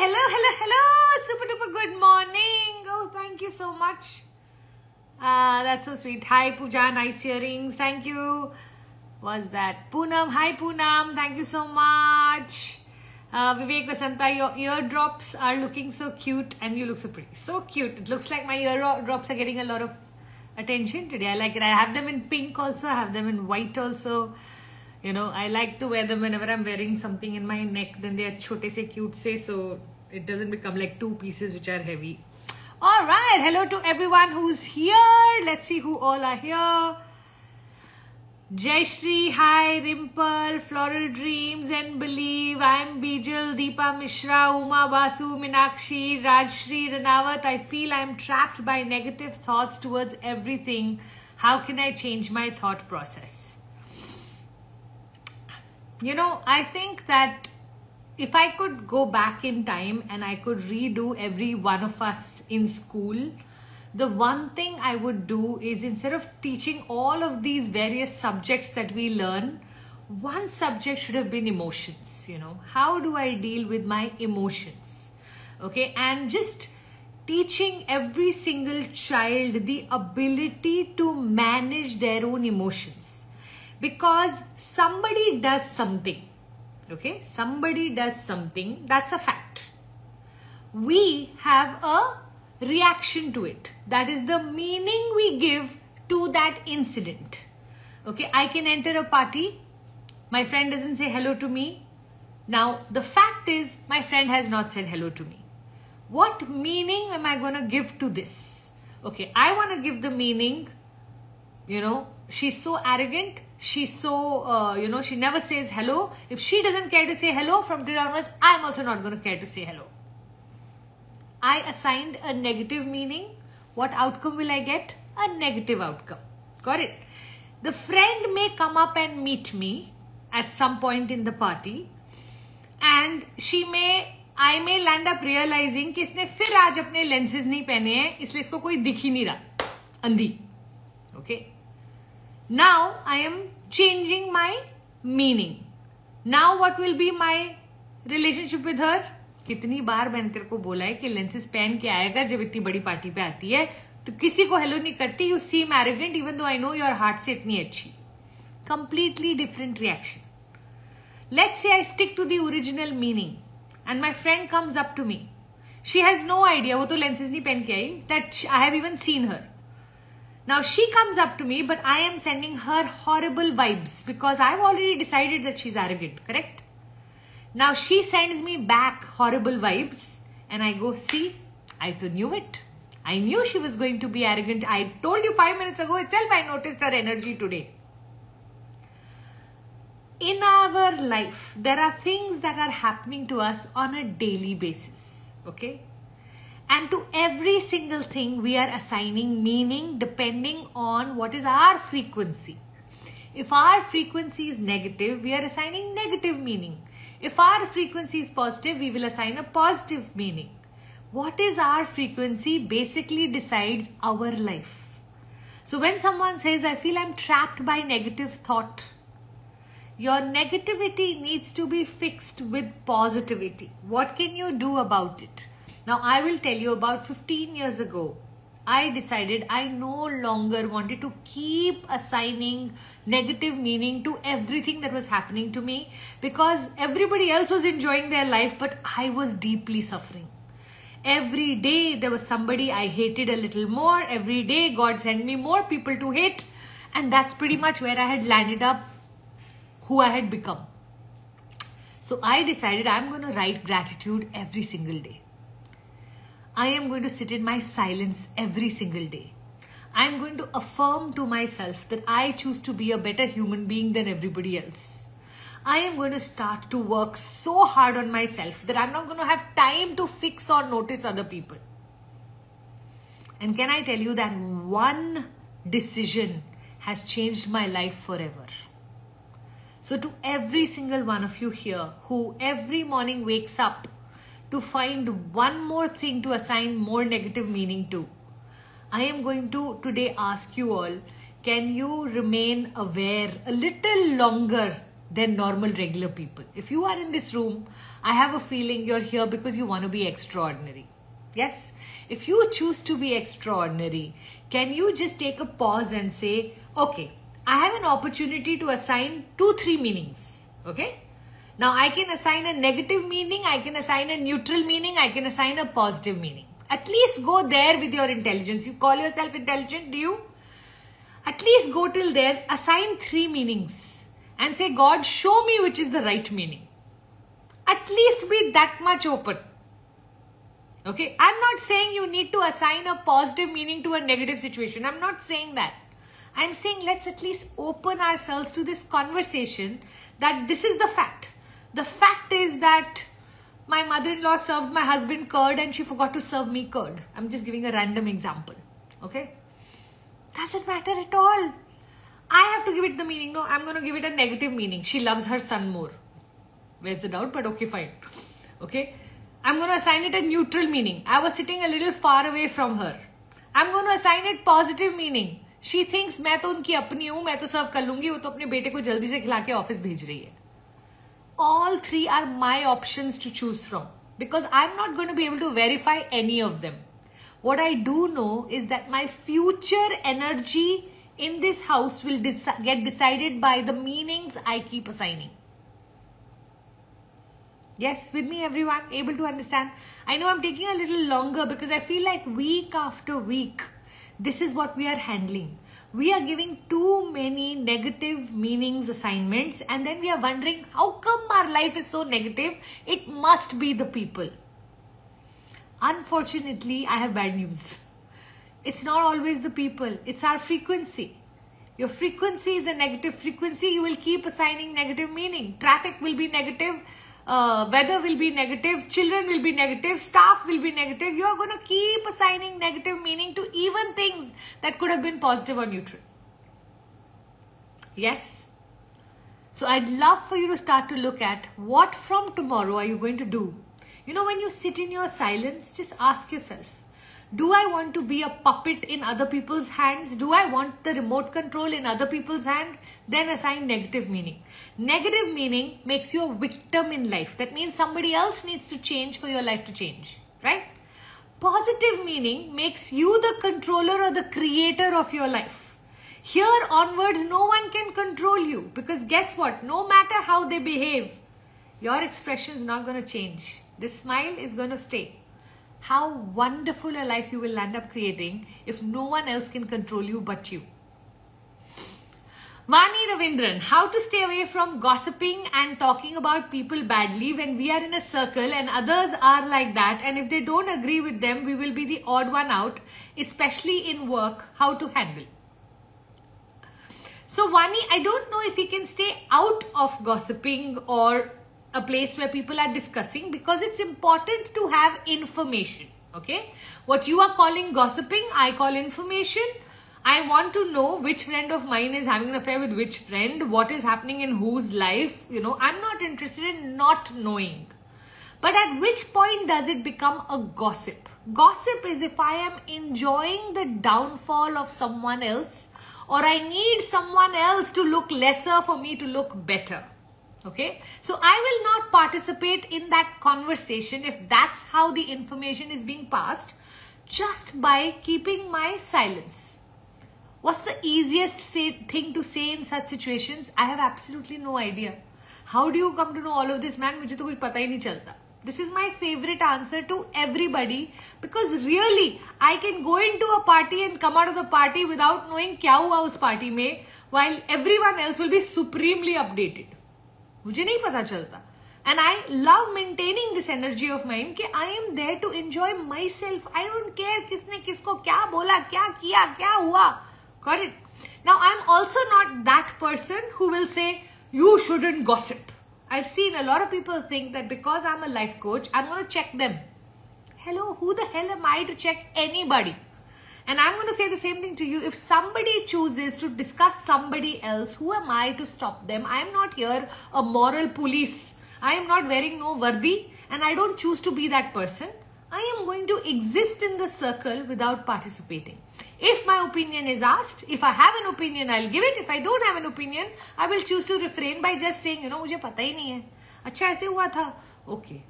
Hello. Super duper good morning. Oh, thank you so much. That's so sweet. Hi, Pooja. Nice earrings. Thank you. Was that Poonam? Hi, Poonam. Thank you so much. Vivek Vasanta, your eardrops are looking so cute and you look so pretty. So cute. It looks like my eardrops are getting a lot of attention today. I like it. I have them in pink also. I have them in white also. You know, I like to wear them whenever I'm wearing something in my neck. Then they are chote se cute se, so it doesn't become like two pieces which are heavy. All right. Hello to everyone who's here. Let's see who all are here. Jai Shri, hi, Rimple, Floral Dreams and Believe. I'm Bijal, Deepa Mishra, Uma Basu, Minakshi, Rajshri, Ranawat. I feel I'm trapped by negative thoughts towards everything. How can I change my thought process? You know, I think that if I could go back in time and I could redo every one of us in school, the one thing I would do is, instead of teaching all of these various subjects that we learn, one subject should have been emotions. You know, how do I deal with my emotions? Okay, and just teaching every single child the ability to manage their own emotions. Because somebody does something, okay? Somebody does something, that's a fact. We have a reaction to it. That is the meaning we give to that incident. Okay, I can enter a party. My friend doesn't say hello to me. Now, the fact is, my friend has not said hello to me. What meaning am I going to give to this? Okay, I want to give the meaning, you know, she's so arrogant. She's so, she never says hello. If she doesn't care to say hello from today onwards, I'm also not going to care to say hello. I assigned a negative meaning. What outcome will I get? A negative outcome. Got it? The friend may come up and meet me at some point in the party, and I may land up realizing कि इसने फिर आज अपने lenses नहीं पहने हैं, इसलिए इसको कोई दिख ही नहीं रहा, अंधी. Okay? Now I am changing my meaning. Now what will be my relationship with her? कितनी बार मैंने तेरे को बोला है कि lenses पहन के आएगा जब इतनी बड़ी पार्टी पे आती है, तो किसी को हेलो नहीं करती. You seem arrogant even though I know your heart से इतनी अच्छी. Completely different reaction. Let's say I stick to the original meaning and my friend comes up to me. She has no idea, वो तो lenses नहीं पहन के आई, that I have even seen her. Now she comes up to me, but I am sending her horrible vibes because I've already decided that she's arrogant, correct? Now she sends me back horrible vibes and I go, see, I knew it. I knew she was going to be arrogant. I told you 5 minutes ago itself, I noticed her energy today. In our life, there are things that are happening to us on a daily basis, okay? And to every single thing, we are assigning meaning depending on what is our frequency. If our frequency is negative, we are assigning negative meaning. If our frequency is positive, we will assign a positive meaning. What is our frequency basically decides our life. So when someone says, I feel I'm trapped by negative thought, your negativity needs to be fixed with positivity. What can you do about it? Now, I will tell you, about 15 years ago, I decided I no longer wanted to keep assigning negative meaning to everything that was happening to me, because everybody else was enjoying their life, but I was deeply suffering. Every day there was somebody I hated a little more. Every day God sent me more people to hate. And that's pretty much where I had landed up, who I had become. So I decided I'm going to write gratitude every single day. I am going to sit in my silence every single day. I am going to affirm to myself that I choose to be a better human being than everybody else. I am going to start to work so hard on myself that I'm not going to have time to fix or notice other people. And can I tell you that one decision has changed my life forever? So to every single one of you here who every morning wakes up to find one more thing to assign more negative meaning to, I am going to today ask you all, can you remain aware a little longer than normal regular people. If you are in this room, I have a feeling you're here because you want to be extraordinary. Yes? If you choose to be extraordinary, can you just take a pause and say, okay, I have an opportunity to assign 2-3 meanings. Okay? Now I can assign a negative meaning, I can assign a neutral meaning, I can assign a positive meaning. At least go there with your intelligence. You call yourself intelligent, do you? At least go till there, assign 3 meanings and say, God, show me which is the right meaning. At least be that much open. Okay, I'm not saying you need to assign a positive meaning to a negative situation. I'm not saying that. I'm saying let's at least open ourselves to this conversation that this is the fact. The fact is that my mother-in-law served my husband curd and she forgot to serve me curd. I'm just giving a random example. Okay? Doesn't matter at all. I have to give it the meaning. No, I'm going to give it a negative meaning. She loves her son more. Where's the doubt? But okay, fine. Okay? I'm going to assign it a neutral meaning. I was sitting a little far away from her. I'm going to assign it positive meaning. She thinks मैं तो उनकी अपनी हूँ, मैं तो सर्व कर लूंगी, वो तो अपने बेटे को जल्दी से खिला के ऑफिस भेज रही है. All 3 are my options to choose from because I'm not going to be able to verify any of them. What I do know is that my future energy in this house will get decided by the meanings I keep assigning. Yes, with me everyone, able to understand? I know I'm taking a little longer because I feel like week after week, this is what we are handling. We are giving too many negative meanings assignments and then we are wondering how come our life is so negative? It must be the people. Unfortunately, I have bad news. It's not always the people. It's our frequency. Your frequency is a negative frequency. You will keep assigning negative meaning. Traffic will be negative. Weather will be negative. Children will be negative. Staff will be negative. You are going to keep assigning negative meaning to even things that could have been positive or neutral. Yes? So I'd love for you to start to look at what from tomorrow are you going to do. You know, when you sit in your silence, just ask yourself, do I want to be a puppet in other people's hands? Do I want the remote control in other people's hand? Then assign negative meaning. Negative meaning makes you a victim in life. That means somebody else needs to change for your life to change, right? Positive meaning makes you the controller or the creator of your life. Here onwards, no one can control you because guess what? No matter how they behave, your expression is not going to change. This smile is going to stay. How wonderful a life you will end up creating if no one else can control you but you. Vani Ravindran, how to stay away from gossiping and talking about people badly when we are in a circle and others are like that, and if they don't agree with them, we will be the odd one out, especially in work, how to handle. So Vani, I don't know if we can stay out of gossiping or a place where people are discussing because it's important to have information. Okay, what you are calling gossiping, I call information. I want to know which friend of mine is having an affair with which friend, what is happening in whose life. You know, I'm not interested in not knowing. But at which point does it become a gossip? Gossip is if I am enjoying the downfall of someone else or I need someone else to look lesser for me to look better. Okay, so I will not participate in that conversation if that's how the information is being passed, just by keeping my silence. What's the easiest thing to say in such situations? I have absolutely no idea. How do you come to know all of this, man? मुझे तो कुछ पता ही नहीं चलता. This is my favorite answer to everybody because really I can go into a party and come out of the party without knowing क्या हुआ उस party में, while everyone else will be supremely updated. मुझे नहीं पता चलता. And I love maintaining this energy of mine कि I am there to enjoy myself. I don't care किसने किसको क्या बोला, क्या किया, क्या हुआ. Got it? Now I'm also not that person who will say you shouldn't gossip. I've seen a lot of people think that because I'm a life coach, I'm going to check them. Hello, who the hell am I to check anybody? And I'm going to say the same thing to you. If somebody chooses to discuss somebody else, who am I to stop them? I am not here a moral police. I am not wearing no vardi and I don't choose to be that person. I am going to exist in the circle without participating. If my opinion is asked, if I have an opinion, I'll give it. If I don't have an opinion, I will choose to refrain by just saying, you know, मुझे पता ही नहीं है. अच्छा ऐसे हुआ था. Okay.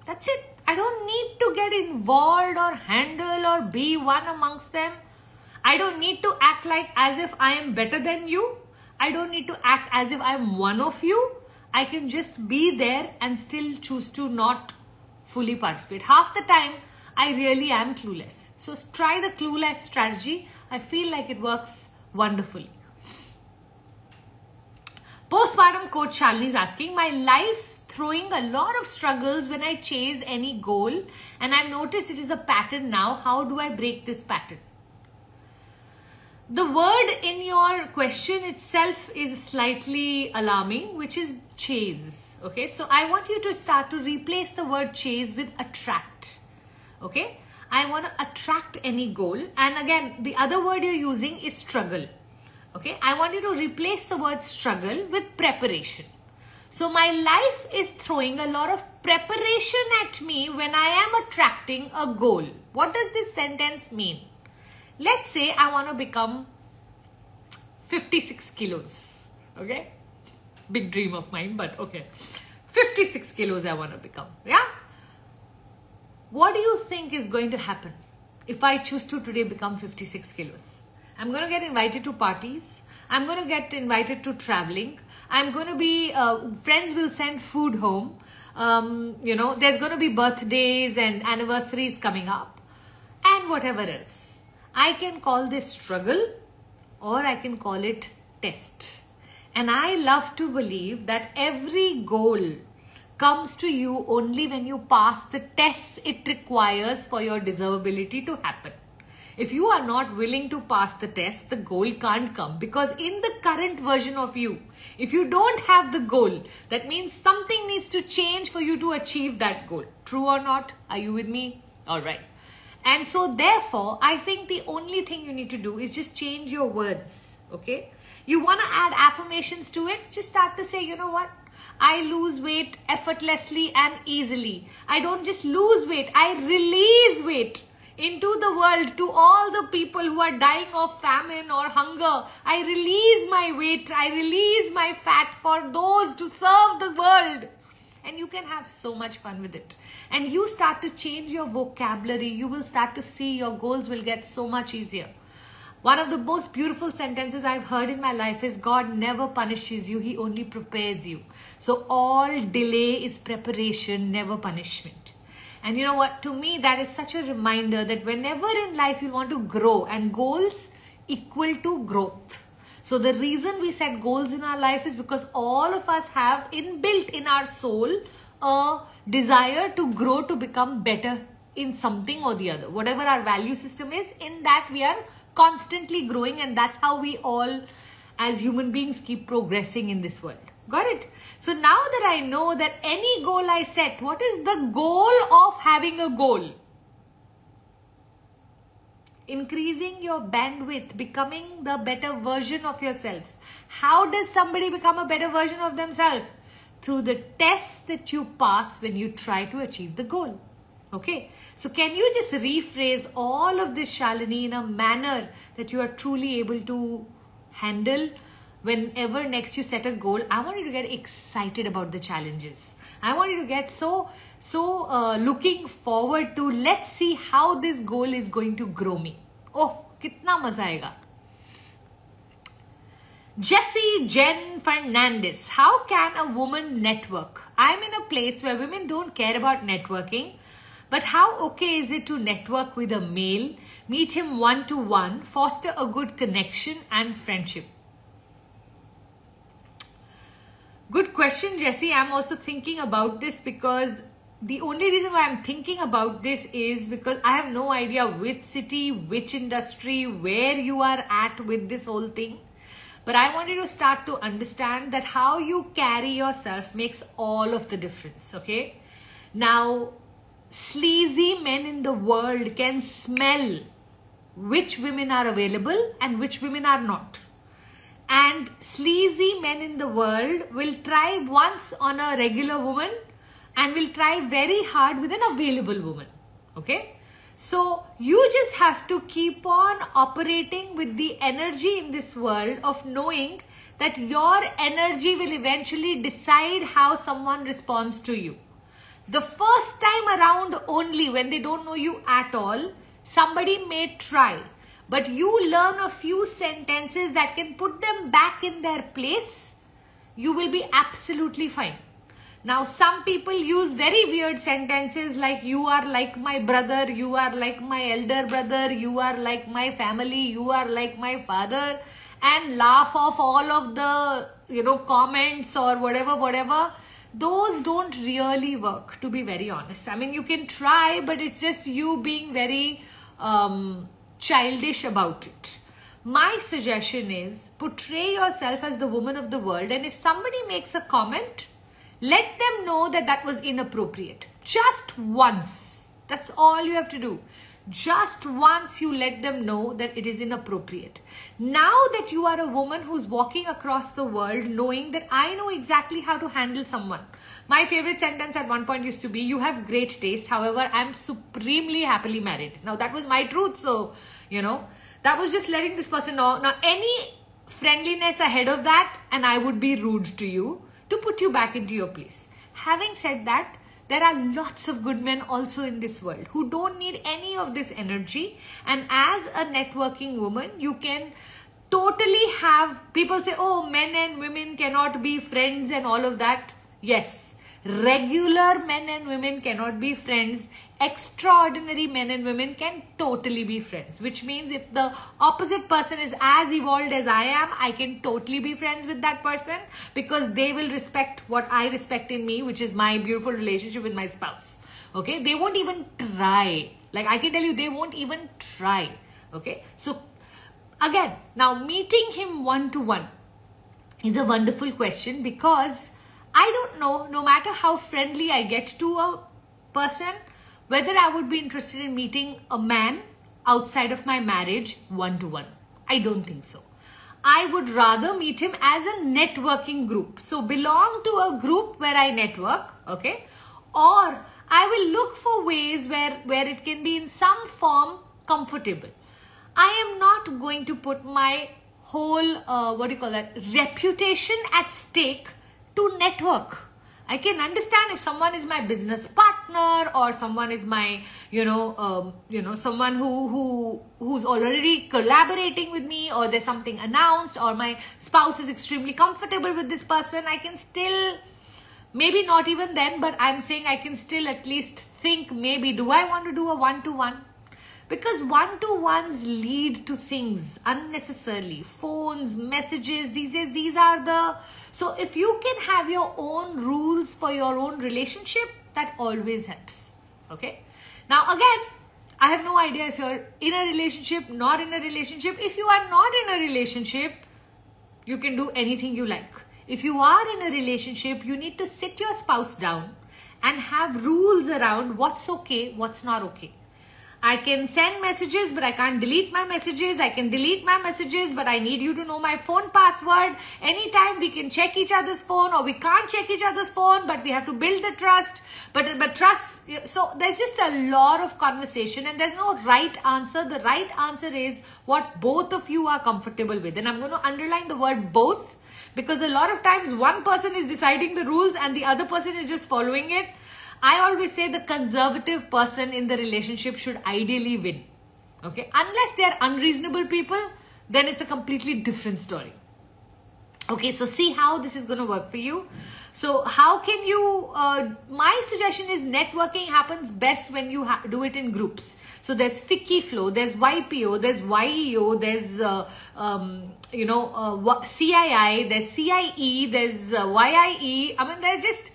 That's it. I don't need to get involved or handle or be one amongst them. I don't need to act like as if I am better than you. I don't need to act as if I am one of you. I can just be there and still choose to not fully participate. Half the time, I really am clueless. So try the clueless strategy. I feel like it works wonderfully. Postpartum coach Shalini is asking, my life throwing a lot of struggles when I chase any goal, and I've noticed it is a pattern now. How do I break this pattern? The word in your question itself is slightly alarming, which is chase. Okay, so I want you to start to replace the word chase with attract. Okay, I want to attract any goal, and again, the other word you're using is struggle. Okay, I want you to replace the word struggle with preparation. So my life is throwing a lot of preparation at me when I am attracting a goal. What does this sentence mean? Let's say I want to become 56 kilos. Okay, big dream of mine, but okay, 56 kilos I want to become. Yeah. What do you think is going to happen if I choose to today become 56 kilos? I'm going to get invited to parties. I'm going to get invited to traveling. I'm going to be, friends will send food home. You know, there's going to be birthdays and anniversaries coming up and whatever else. I can call this struggle or I can call it test. And I love to believe that every goal comes to you only when you pass the tests it requires for your deservability to happen. If you are not willing to pass the test, the goal can't come, because in the current version of you, if you don't have the goal, that means something needs to change for you to achieve that goal. True or not? Are you with me? All right. And so therefore, I think the only thing you need to do is just change your words. Okay. You want to add affirmations to it? Just start to say, you know what? I lose weight effortlessly and easily. I don't just lose weight. I release weight into the world to all the people who are dying of famine or hunger. I release my weight. I release my fat for those to serve the world. And you can have so much fun with it. And you start to change your vocabulary. You will start to see your goals will get so much easier. One of the most beautiful sentences I've heard in my life is, God never punishes you. He only prepares you. So all delay is preparation, never punishment. And you know what? To me, that is such a reminder that whenever in life you want to grow, and goals equal to growth. So the reason we set goals in our life is because all of us have inbuilt in our soul a desire to grow, to become better in something or the other. Whatever our value system is, in that we are constantly growing, and that's how we all as human beings keep progressing in this world. Got it? So now that I know that any goal I set, what is the goal of having a goal? Increasing your bandwidth, becoming the better version of yourself. How does somebody become a better version of themselves? Through the tests that you pass when you try to achieve the goal. Okay, so can you just rephrase all of this, Shalini, in a manner that you are truly able to handle whenever next you set a goal? I want you to get excited about the challenges. I want you to get so looking forward to, let's see how this goal is going to grow me. Oh, kitna maza aega. Jessie Jen Fernandez, how can a woman network? I'm in a place where women don't care about networking. But how okay is it to network with a male, meet him one-to-one, foster a good connection and friendship? Good question, Jessie. I'm also thinking about this, because the only reason why I'm thinking about this is because I have no idea which city, which industry, where you are at with this whole thing. But I want you to start to understand that how you carry yourself makes all of the difference, okay? Now, sleazy men in the world can smell which women are available and which women are not. And sleazy men in the world will try once on a regular woman and will try very hard with an available woman. Okay? So you just have to keep on operating with the energy in this world of knowing that your energy will eventually decide how someone responds to you. The first time around only, when they don't know you at all, somebody may try. But you learn a few sentences that can put them back in their place, you will be absolutely fine. Now, some people use very weird sentences like, you are like my brother, you are like my elder brother, you are like my family, you are like my father, and laugh off all of the, comments or whatever. Those don't really work, to be very honest. I mean, you can try, but it's just you being very childish about it. My suggestion is, portray yourself as the woman of the world, and if somebody makes a comment, let them know that that was inappropriate. Just once. That's all you have to do. Just once you let them know that it is inappropriate. Now that you are a woman who's walking across the world knowing that I know exactly how to handle someone. My favorite sentence at one point used to be, you have great taste. However, I'm supremely happily married. Now that was my truth. So, that was just letting this person know. Now any friendliness ahead of that and I would be rude to you to put you back into your place. Having said that, there are lots of good men also in this world who don't need any of this energy. And as a networking woman, you can totally have people say, oh, men and women cannot be friends and all of that. Yes, regular men and women cannot be friends. Extraordinary men and women can totally be friends, which means if the opposite person is as evolved as I am, I can totally be friends with that person because they will respect what I respect in me, which is my beautiful relationship with my spouse. Okay, they won't even try. Like I can tell you, they won't even try. Okay, so again, now meeting him one-to-one is a wonderful question because I don't know, no matter how friendly I get to a person, whether I would be interested in meeting a man outside of my marriage one-to-one. I don't think so. I would rather meet him as a networking group. So belong to a group where I network, okay? Or I will look for ways where it can be in some form comfortable. I am not going to put my whole, reputation at stake to network. I can understand if someone is my business partner or someone is my, someone who's already collaborating with me, or there's something announced, or my spouse is extremely comfortable with this person. I can still, maybe not even then, but I'm saying I can still at least think maybe, do I want to do a one-to-one? Because one-to-ones lead to things unnecessarily. Phones, messages, these are the... So if you can have your own rules for your own relationship, that always helps. Okay? Now again, I have no idea if you're in a relationship, not in a relationship. If you are not in a relationship, you can do anything you like. If you are in a relationship, you need to sit your spouse down and have rules around what's okay, what's not okay. I can send messages, but I can't delete my messages. I can delete my messages, but I need you to know my phone password. Anytime we can check each other's phone, or we can't check each other's phone, but we have to build the trust. But trust, so there's just a lot of conversation and there's no right answer. The right answer is what both of you are comfortable with. And I'm going to underline the word both, because a lot of times one person is deciding the rules and the other person is just following it. I always say the conservative person in the relationship should ideally win. Okay? Unless they are unreasonable people, then it's a completely different story. Okay, so see how this is going to work for you. So how can you, my suggestion is networking happens best when you do it in groups. So there's Ficky Flow, there's YPO, there's YEO, there's, CII, there's CIE, there's YIE. I mean, there's just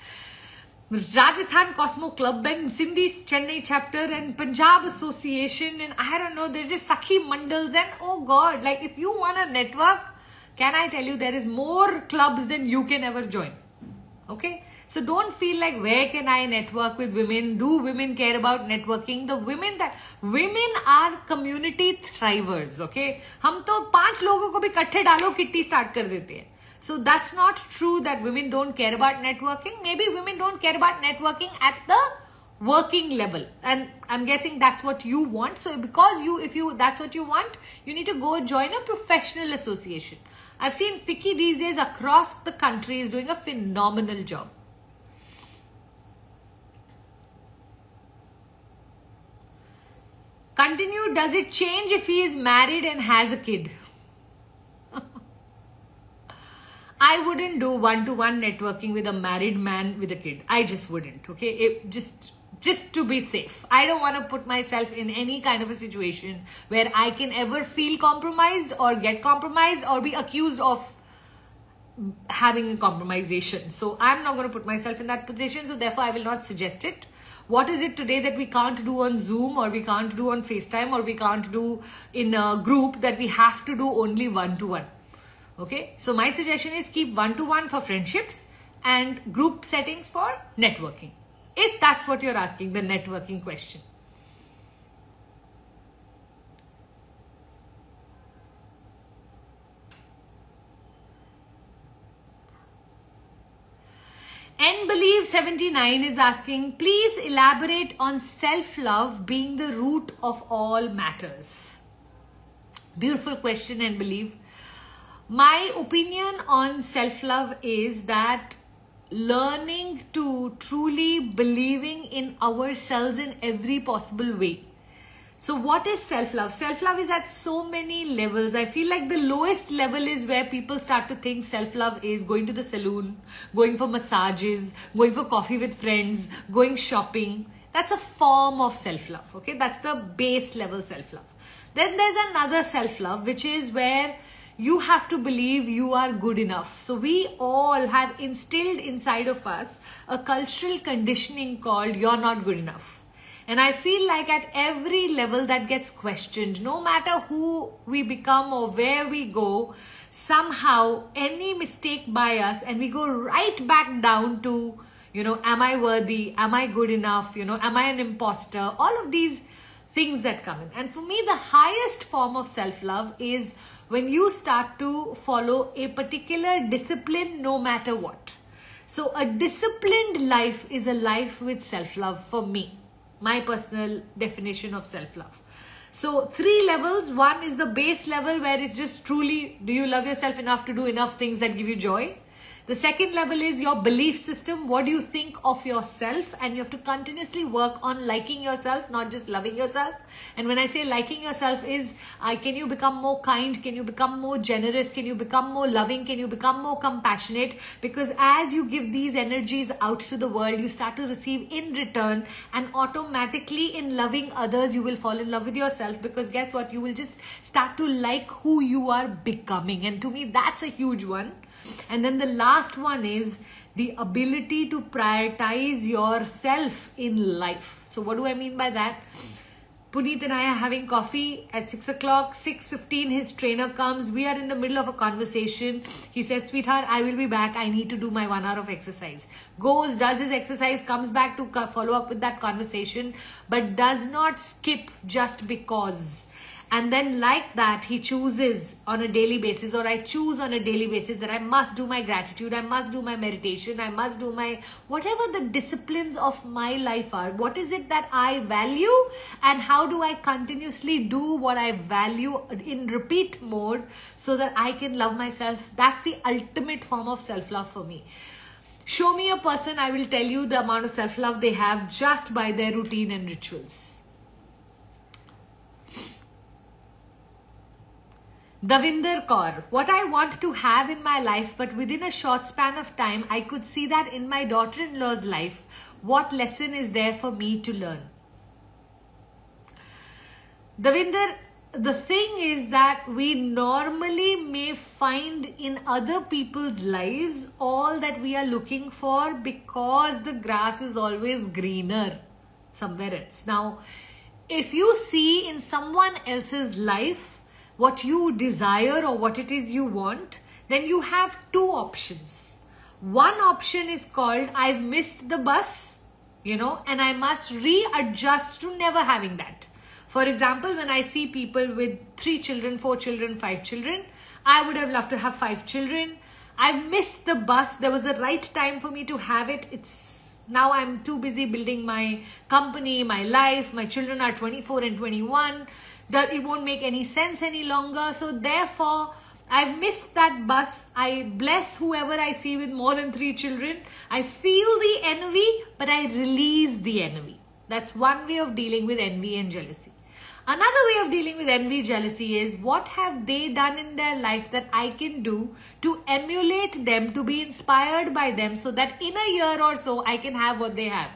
Rajasthan Cosmo Club and Sindhi Chennai chapter and Punjab Association, and I don't know, there's just Sakhi Mandals, and oh God, like if you want a network, can I tell you, there is more clubs than you can ever join. Okay, so don't feel like where can I network with women? Do women care about networking? The women are community thrivers. Okay, हम तो 5 लोगों को भी इकट्ठे डालो kitty start कर देते हैं. So that's not true that women don't care about networking. Maybe women don't care about networking at the working level, and I'm guessing that's what you want. So because if that's what you want, you need to go join a professional association. I've seen FICCI these days across the country is doing a phenomenal job. Continue, does it change if he is married and has a kid? I wouldn't do one-to-one networking with a married man with a kid. I just wouldn't, okay? Just to be safe. I don't want to put myself in any kind of a situation where I can ever feel compromised or get compromised or be accused of having a compromisation. So I'm not going to put myself in that position. So therefore I will not suggest it. What is it today that we can't do on Zoom, or we can't do on FaceTime, or we can't do in a group that we have to do only one-to-one? Okay, so my suggestion is keep one-to-one for friendships and group settings for networking. If that's what you're asking, the networking question. NBelieve79 is asking, please elaborate on self-love being the root of all matters. Beautiful question, NBelieve. My opinion on self-love is that learning to truly believing in ourselves in every possible way. So what is self-love? Self-love is at so many levels. I feel like the lowest level is where people start to think self-love is going to the salon, going for massages, going for coffee with friends, going shopping. That's a form of self-love, okay? That's the base level self-love. Then there's another self-love, which is where you have to believe you are good enough. So we all have instilled inside of us a cultural conditioning called you're not good enough. And I feel like at every level that gets questioned, no matter who we become or where we go, somehow any mistake by us and we go right back down to, am I worthy? Am I good enough? Am I an imposter? All of these things that come in. And for me, the highest form of self-love is when you start to follow a particular discipline no matter what. So a disciplined life is a life with self-love for me. My personal definition of self-love. So 3 levels. One is the base level where it's just truly, do you love yourself enough to do enough things that give you joy? The second level is your belief system. What do you think of yourself? And you have to continuously work on liking yourself, not just loving yourself. And when I say liking yourself is, can you become more kind? Can you become more generous? Can you become more loving? Can you become more compassionate? Because as you give these energies out to the world, you start to receive in return, and automatically in loving others, you will fall in love with yourself, because guess what? You will just start to like who you are becoming. And to me, that's a huge one. And then the last one is the ability to prioritize yourself in life. So what do I mean by that? Puneet and I are having coffee at 6 o'clock, 6:15 his trainer comes. We are in the middle of a conversation. He says, sweetheart, I will be back. I need to do my 1 hour of exercise. Goes, does his exercise, comes back to follow up with that conversation, but does not skip just because. And then like that, he chooses on a daily basis, or I choose on a daily basis that I must do my gratitude, I must do my meditation, I must do my, whatever the disciplines of my life are. What is it that I value, and how do I continuously do what I value in repeat mode so that I can love myself? That's the ultimate form of self-love for me. Show me a person, I will tell you the amount of self-love they have just by their routine and rituals. Davinder Kaur, what I want to have in my life, but within a short span of time, I could see that in my daughter-in-law's life. What lesson is there for me to learn? Davinder, the thing is that we normally may find in other people's lives all that we are looking for, because the grass is always greener somewhere else. Now, if you see in someone else's life what you desire or what it is you want, then you have 2 options. One option is called, I've missed the bus, and I must readjust to never having that. For example, when I see people with 3 children, 4 children, 5 children, I would have loved to have 5 children. I've missed the bus. There was a right time for me to have it. It's Now I'm too busy building my company, my life. My children are 24 and 21. That it won't make any sense any longer. So therefore, I've missed that bus. I bless whoever I see with more than 3 children. I feel the envy, but I release the envy. That's one way of dealing with envy and jealousy. Another way of dealing with envy, jealousy is what have they done in their life that I can do to emulate them, to be inspired by them so that in a year or so I can have what they have.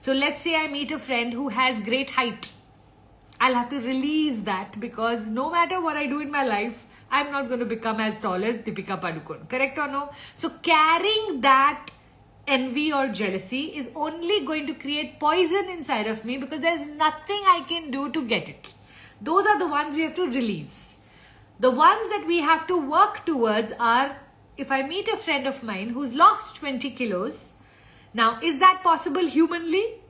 So let's say I meet a friend who has great height. I'll have to release that because no matter what I do in my life, I'm not going to become as tall as Deepika Padukone. Correct or no? So carrying that envy or jealousy is only going to create poison inside of me because there's nothing I can do to get it. Those are the ones we have to release. The ones that we have to work towards are, if I meet a friend of mine who's lost 20 kilos, now is that possible humanly?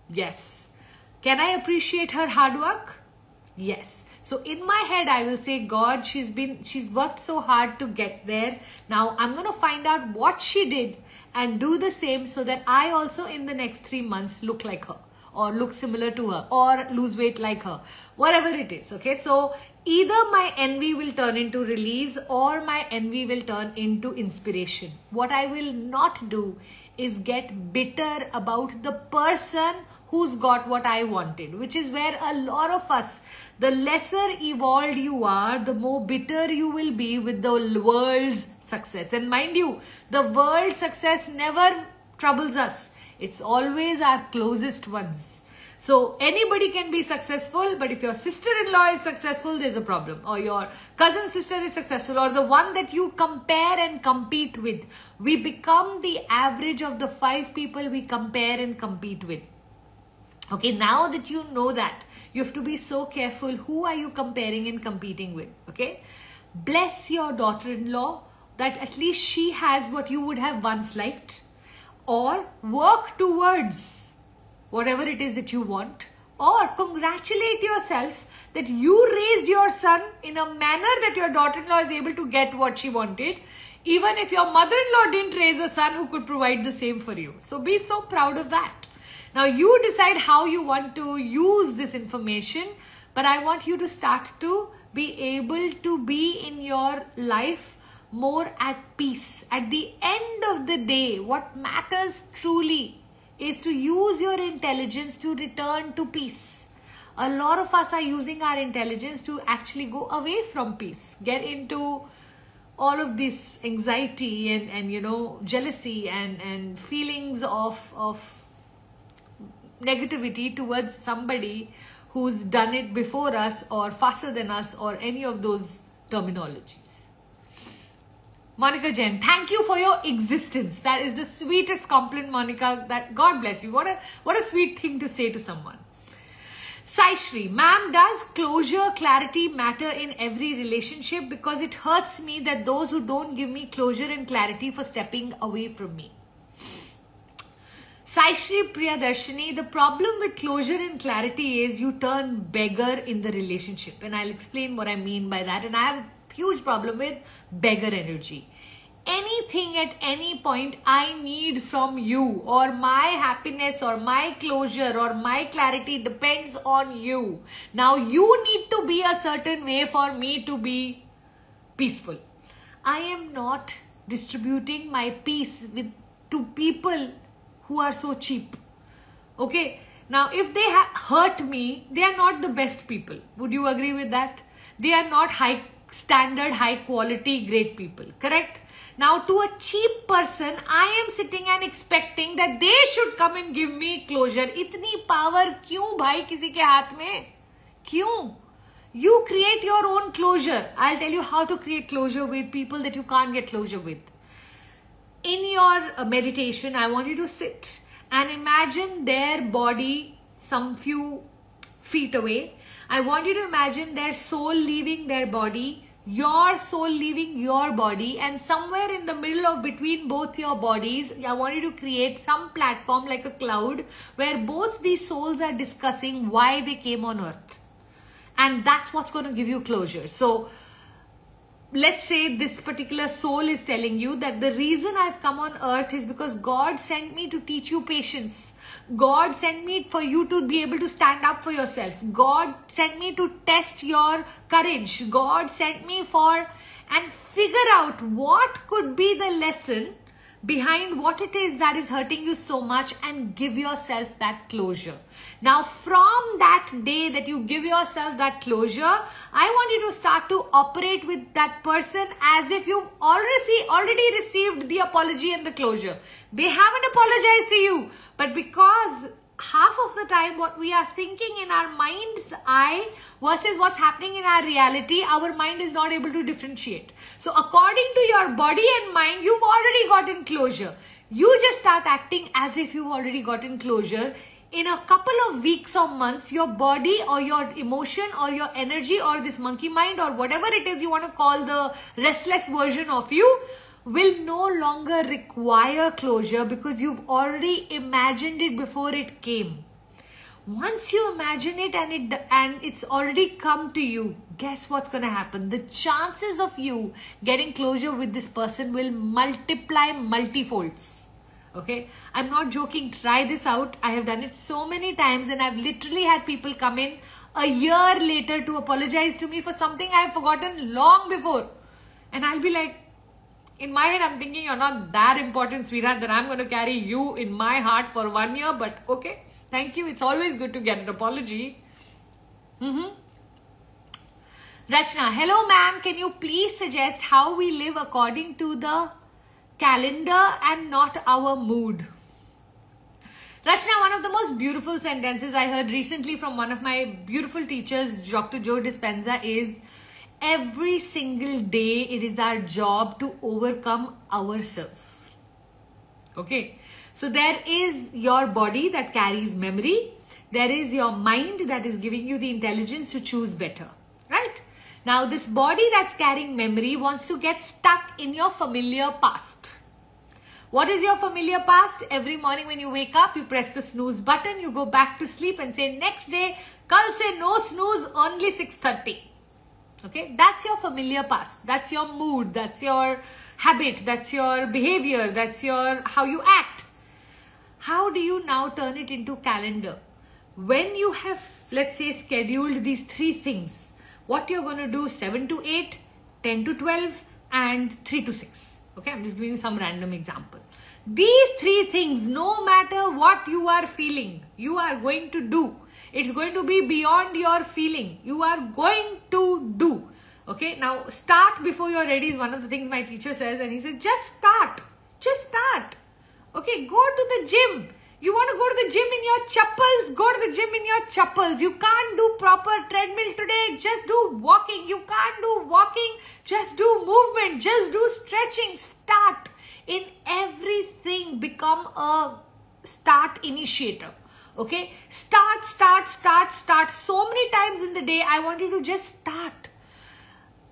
Yes. Can I appreciate her hard work? Yes. So in my head, I will say, God, she's worked so hard to get there. Now I'm going to find out what she did and do the same so that I also in the next 3 months look like her or look similar to her or lose weight like her, whatever it is. Okay. So either my envy will turn into release or my envy will turn into inspiration. What I will not do is get bitter about the person who's got what I wanted, which is where a lot of us, the lesser evolved you are, the more bitter you will be with the world's success. And mind you, the world's success never troubles us. It's always our closest ones. So anybody can be successful, but if your sister-in-law is successful, there's a problem. Or your cousin sister is successful, or the one that you compare and compete with. We become the average of the 5 people we compare and compete with. Okay, now that you know that, you have to be so careful. Who are you comparing and competing with? Okay, bless your daughter-in-law that at least she has what you would have once liked, or work towards whatever it is that you want, or congratulate yourself that you raised your son in a manner that your daughter-in-law is able to get what she wanted, even if your mother-in-law didn't raise a son who could provide the same for you. So be so proud of that. Now you decide how you want to use this information, but I want you to start to be able to be in your life more at peace. At the end of the day, what matters truly is to use your intelligence to return to peace. A lot of us are using our intelligence to actually go away from peace, get into all of this anxiety and you know, jealousy and feelings of negativity towards somebody who's done it before us or faster than us or any of those terminologies. Monica Jain, thank you for your existence. That is the sweetest compliment, Monica. That God bless you. What a sweet thing to say to someone. Sai Shri, ma'am, does closure, clarity matter in every relationship? Because it hurts me that those who don't give me closure and clarity for stepping away from me. Sai Shri Priyadarshini, the problem with closure and clarity is you turn beggar in the relationship. And I'll explain what I mean by that. And I have a huge problem with beggar energy. Anything at any point I need from you, or my happiness or my closure or my clarity depends on you. Now you need to be a certain way for me to be peaceful. I am not distributing my peace to people who are so cheap. Okay. Now if they hurt me, they are not the best people. Would you agree with that? They are not high standard, high quality, great people. Correct? Now to a cheap person, I am sitting and expecting that they should come and give me closure. Itni power kyun bhai kisi ke haath mein? Kyun? You create your own closure. I'll tell you how to create closure with people that you can't get closure with. In your meditation, I want you to sit and imagine their body some few feet away. I want you to imagine their soul leaving their body, your soul leaving your body, and somewhere in the middle of between both your bodies, I want you to create some platform like a cloud where both these souls are discussing why they came on earth. And that's what's going to give you closure. So let's say this particular soul is telling you that the reason I've come on earth is because God sent me to teach you patience. God sent me for you to be able to stand up for yourself. God sent me to test your courage. God sent me for, and figure out what could be the lesson behind what it is that is hurting you so much, and give yourself that closure. Now, from that day that you give yourself that closure, I want you to start to operate with that person as if you've already received the apology and the closure. They haven't apologized to you, but because half of the time what we are thinking in our mind's eye versus what's happening in our reality, our mind is not able to differentiate. So according to your body and mind, you've already gotten closure. You just start acting as if you've already gotten closure. In a couple of weeks or months, your body or your emotion or your energy or this monkey mind or whatever it is you want to call the restless version of you will no longer require closure, because you've already imagined it before it came. Once you imagine it and it's already come to you, guess what's going to happen? The chances of you getting closure with this person will multiply multifolds. Okay, I'm not joking. Try this out. I have done it so many times, and I've literally had people come in a year later to apologize to me for something I've forgotten long before. And I'll be like, in my head, I'm thinking, you're not that important, sweetheart, that I'm going to carry you in my heart for 1 year. But okay, thank you. It's always good to get an apology. Rachna, hello ma'am. Can you please suggest how we live according to the calendar and not our mood? Rachna, one of the most beautiful sentences I heard recently from one of my beautiful teachers, Dr. Joe Dispenza, is, every single day, it is our job to overcome ourselves. Okay. So there is your body that carries memory. There is your mind that is giving you the intelligence to choose better. Right? Now, this body that's carrying memory wants to get stuck in your familiar past. What is your familiar past? Every morning when you wake up, you press the snooze button, you go back to sleep and say, next day, kal se no snooze, only 6:30. Okay, that's your familiar past. That's your mood. That's your habit. That's your behavior. That's your how you act. How do you now turn it into calendar? When you have, let's say, scheduled these 3 things, what you're going to do 7 to 8, 10 to 12, and 3 to 6. Okay, I'm just giving you some random example. These 3 things, no matter what you are feeling, you are going to do. It's going to be beyond your feeling. You are going to do. Okay, now start before you're ready is one of the things my teacher says, and he says, just start. Just start. Okay, go to the gym. You want to go to the gym in your chappals? Go to the gym in your chappals. You can't do proper treadmill today. Just do walking. You can't do walking. Just do movement. Just do stretching. Start. In everything, become a start initiator. Okay? Start. So many times in the day, I want you to just start.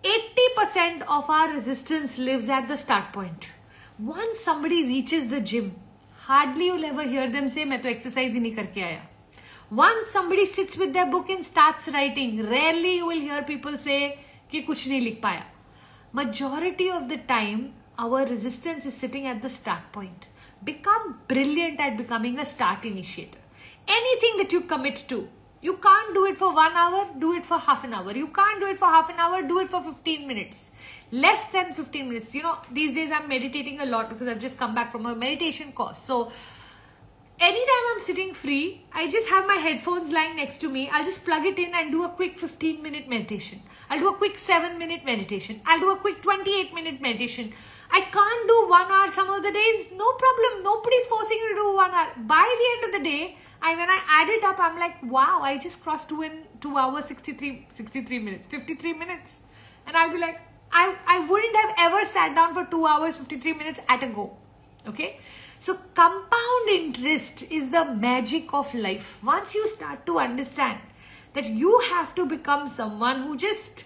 80% of our resistance lives at the start point. Once somebody reaches the gym, hardly you'll ever hear them say, "मैं तो exercise ही नहीं करके आया." Once somebody sits with their book and starts writing, rarely you will hear people say कि कुछ नहीं लिख पाया. Majority of the time, our resistance is sitting at the start point. Become brilliant at becoming a start initiator. Anything that you commit to, you can't do it for 1 hour, do it for half an hour. You can't do it for half an hour, do it for 15 minutes. Less than 15 minutes. You know, these days I'm meditating a lot because I've just come back from a meditation course. So, anytime I'm sitting free, I just have my headphones lying next to me. I'll just plug it in and do a quick 15-minute meditation. I'll do a quick 7-minute meditation. I'll do a quick 28-minute meditation. I can't do 1 hour some of the days. No problem. Nobody's forcing you to do 1 hour. By the end of the day, when I add it up, I'm like, wow, I just crossed 2 hours, 63 minutes, 53 minutes. And I'll be like, I wouldn't have ever sat down for 2 hours, 53 minutes at a go. Okay? So compound interest is the magic of life. Once you start to understand that you have to become someone who just,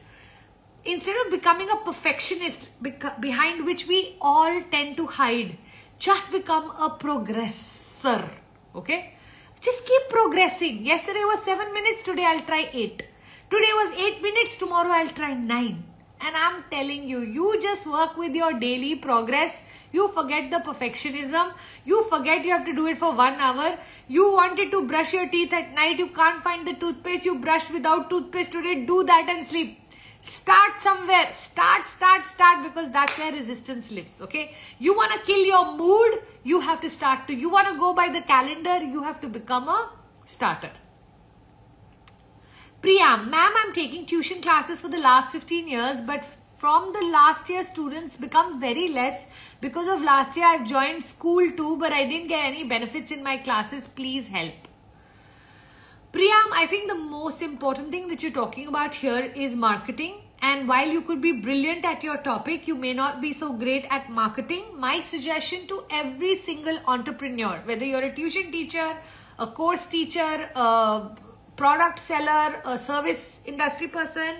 instead of becoming a perfectionist behind which we all tend to hide, just become a progressor. Okay? Just keep progressing. Yesterday was 7 minutes, today I'll try 8. Today was 8 minutes, tomorrow I'll try 9. And I'm telling you, you just work with your daily progress. You forget the perfectionism. You forget you have to do it for 1 hour. You wanted to brush your teeth at night. You can't find the toothpaste. You brushed without toothpaste today. Do that and sleep. Start somewhere. Start, because that's where resistance lives. Okay. You want to kill your mood. You have to start to. You want to go by the calendar. You have to become a starter. Priyam, ma'am, I'm taking tuition classes for the last 15 years, but from the last year, students become very less. Because of last year, I've joined school too, but I didn't get any benefits in my classes. Please help. Priyam, I think the most important thing that you're talking about here is marketing. And while you could be brilliant at your topic, you may not be so great at marketing. My suggestion to every single entrepreneur, whether you're a tuition teacher, a course teacher, a product seller, a service industry person,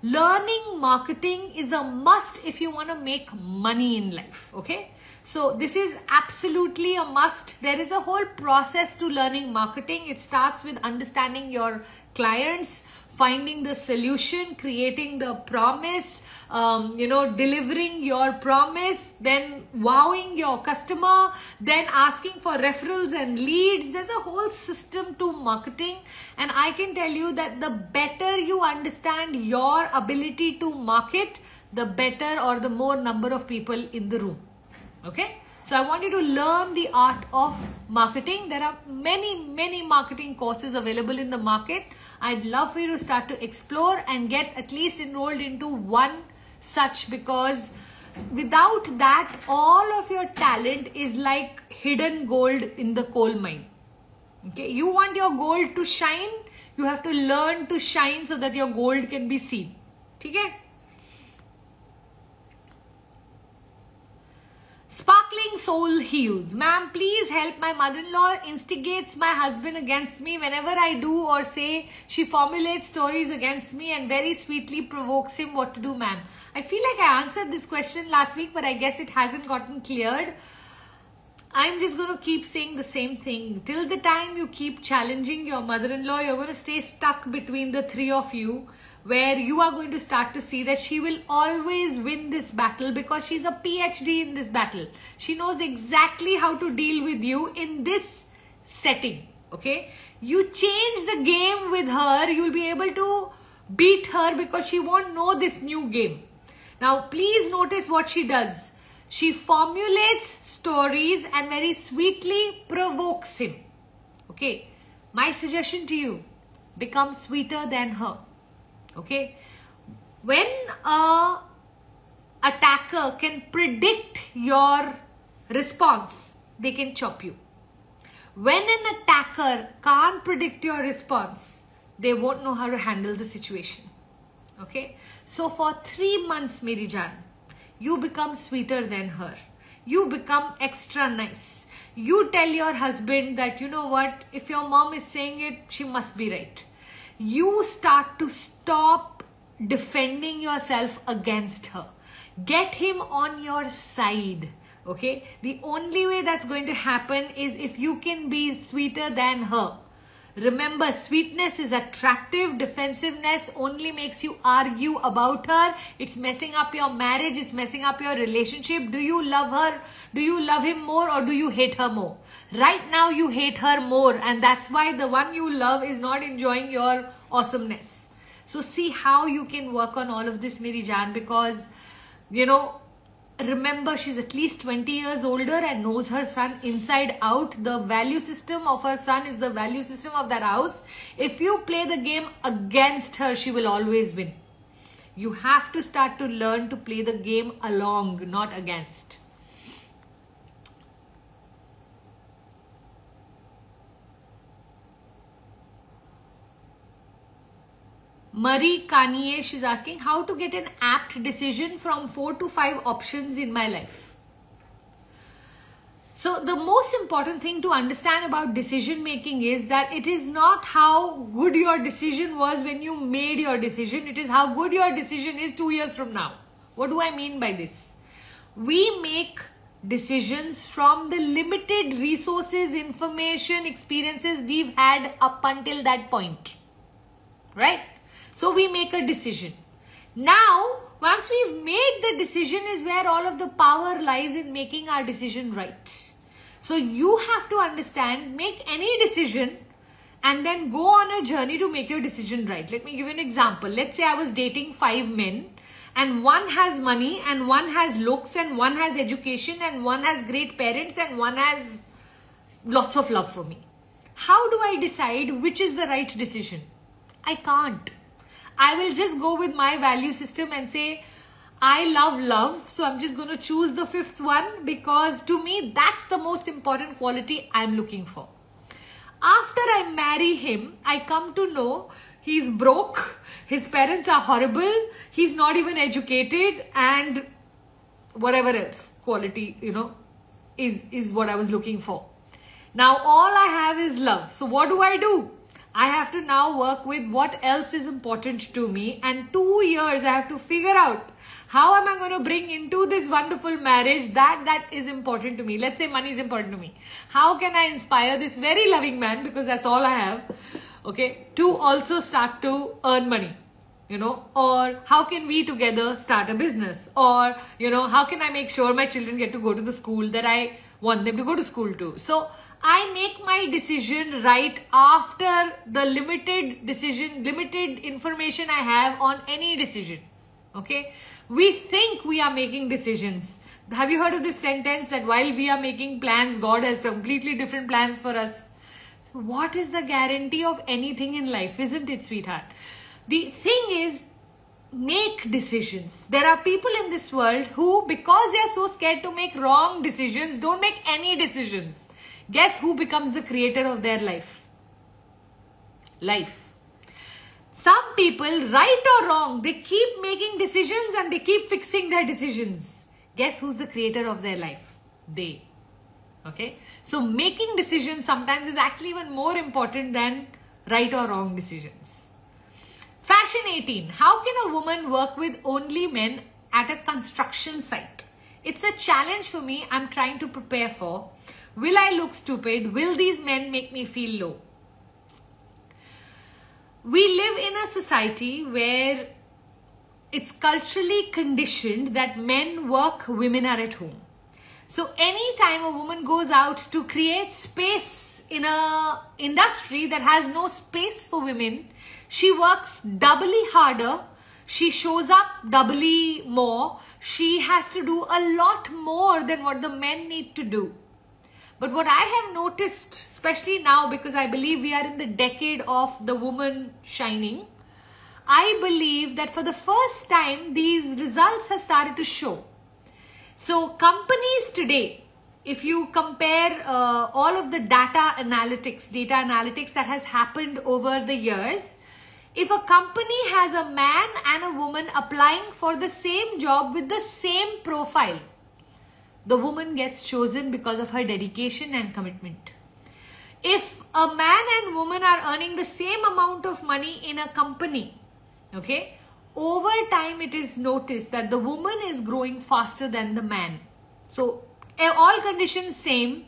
learning marketing is a must if you want to make money in life. Okay. So this is absolutely a must. There is a whole process to learning marketing. It starts with understanding your clients, finding the solution, creating the promise, delivering your promise, then wowing your customer, then asking for referrals and leads. There's a whole system to marketing. And I can tell you that the better you understand your ability to market, the better or the more number of people in the room. Okay. So I want you to learn the art of marketing. There are many marketing courses available in the market. I'd love for you to start to explore and get at least enrolled into one such, because without that, all of your talent is like hidden gold in the coal mine. Okay. You want your gold to shine. You have to learn to shine so that your gold can be seen. Okay. Sparkling Soul Heals. Ma'am, please help. My mother-in-law instigates my husband against me. Whenever I do or say, she formulates stories against me and very sweetly provokes him. What to do, ma'am? I feel like I answered this question last week, but I guess it hasn't gotten cleared. I'm just going to keep saying the same thing. Till the time you keep challenging your mother-in-law, you're going to stay stuck between the three of you, where you are going to start to see that she will always win this battle because she's a PhD in this battle. She knows exactly how to deal with you in this setting. Okay. You change the game with her, you'll be able to beat her because she won't know this new game. Now, please notice what she does. She formulates stories and very sweetly provokes him. Okay. My suggestion to you, become sweeter than her. Okay. When an attacker can predict your response, they can chop you. When an attacker can't predict your response, they won't know how to handle the situation. Okay. So for 3 months, Meri Jaan, you become sweeter than her. You become extra nice. You tell your husband that, you know what, if your mom is saying it, she must be right. You start to stop defending yourself against her. Get him on your side. Okay. The only way that's going to happen is if you can be sweeter than her. Remember, sweetness is attractive. Defensiveness only makes you argue about her. It's messing up your marriage. It's messing up your relationship. Do you love her? Do you love him more, or do you hate her more? Right now you hate her more, and that's why the one you love is not enjoying your awesomeness. So see how you can work on all of this, Meri Jaan, because, remember, she's at least 20 years older and knows her son inside out. The value system of her son is the value system of that house. If you play the game against her, she will always win. You have to start to learn to play the game along, not against. Marie Kanye is asking how to get an apt decision from 4 to 5 options in my life. So the most important thing to understand about decision making is that it is not how good your decision was when you made your decision. It is how good your decision is 2 years from now. What do I mean by this? We make decisions from the limited resources, information, experiences we've had up until that point. Right? So we make a decision. Now once we've made the decision is where all of the power lies in making our decision right. So you have to understand, make any decision and then go on a journey to make your decision right. Let me give you an example. Let's say I was dating 5 men and one has money and one has looks and one has education and one has great parents and one has lots of love for me. How do I decide which is the right decision? I can't. I will just go with my value system and say, I love love, so I'm just going to choose the 5th one because to me, that's the most important quality I'm looking for. After I marry him, I come to know he's broke, his parents are horrible, he's not even educated, and whatever else quality, is what I was looking for. Now all I have is love. So what do? I have to now work with what else is important to me, and 2 years I have to figure out how am I going to bring into this wonderful marriage that is important to me. Let's say money is important to me. How can I inspire this very loving man, because that's all I have, okay, to also start to earn money, or how can we together start a business, or, how can I make sure my children get to go to the school that I want them to go to school to. So I make my decision right after the limited information I have on any decision. Okay. We think we are making decisions. Have you heard of this sentence that while we are making plans, God has completely different plans for us? What is the guarantee of anything in life? Isn't it, sweetheart? The thing is, make decisions. There are people in this world who, because they are so scared to make wrong decisions, don't make any decisions. Guess who becomes the creator of their life? Life. Some people, right or wrong, they keep making decisions and they keep fixing their decisions. Guess who's the creator of their life? They. Okay. So making decisions sometimes is actually even more important than right or wrong decisions. Fashion 18. How can a woman work with only men at a construction site? It's a challenge for me. I'm trying to prepare for. Will I look stupid? Will these men make me feel low? We live in a society where it's culturally conditioned that men work, women are at home. So anytime a woman goes out to create space in an industry that has no space for women, she works doubly harder. She shows up doubly more. She has to do a lot more than what the men need to do. But what I have noticed, especially now, because I believe we are in the decade of the woman shining, I believe that for the first time, these results have started to show. So companies today, if you compare all of the data analytics that has happened over the years, if a company has a man and a woman applying for the same job with the same profile, the woman gets chosen because of her dedication and commitment. If a man and woman are earning the same amount of money in a company, okay, over time it is noticed that the woman is growing faster than the man. So all conditions same,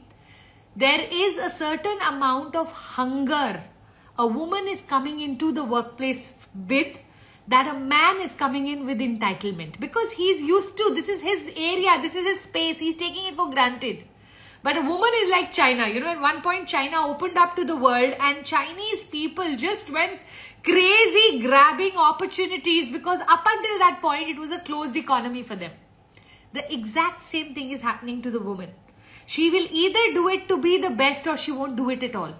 there is a certain amount of hunger a woman is coming into the workplace with, that a man is coming in with entitlement, because he's used to, this is his area, this is his space, he's taking it for granted. But a woman is like China. At one point China opened up to the world and Chinese people just went crazy grabbing opportunities, because up until that point it was a closed economy for them. The exact same thing is happening to the woman. She will either do it to be the best or she won't do it at all.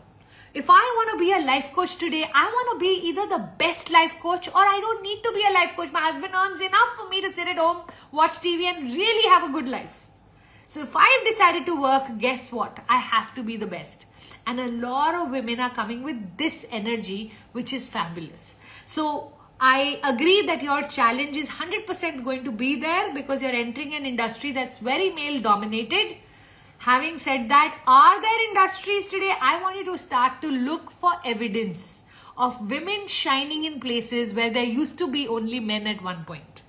If I want to be a life coach today, I want to be either the best life coach or I don't need to be a life coach. My husband earns enough for me to sit at home, watch TV and really have a good life. So if I've decided to work, guess what? I have to be the best. And a lot of women are coming with this energy, which is fabulous. So I agree that your challenge is 100% going to be there, because you're entering an industry that's very male dominated. Having said that, are there industries today? I want you to start to look for evidence of women shining in places where there used to be only men at one point.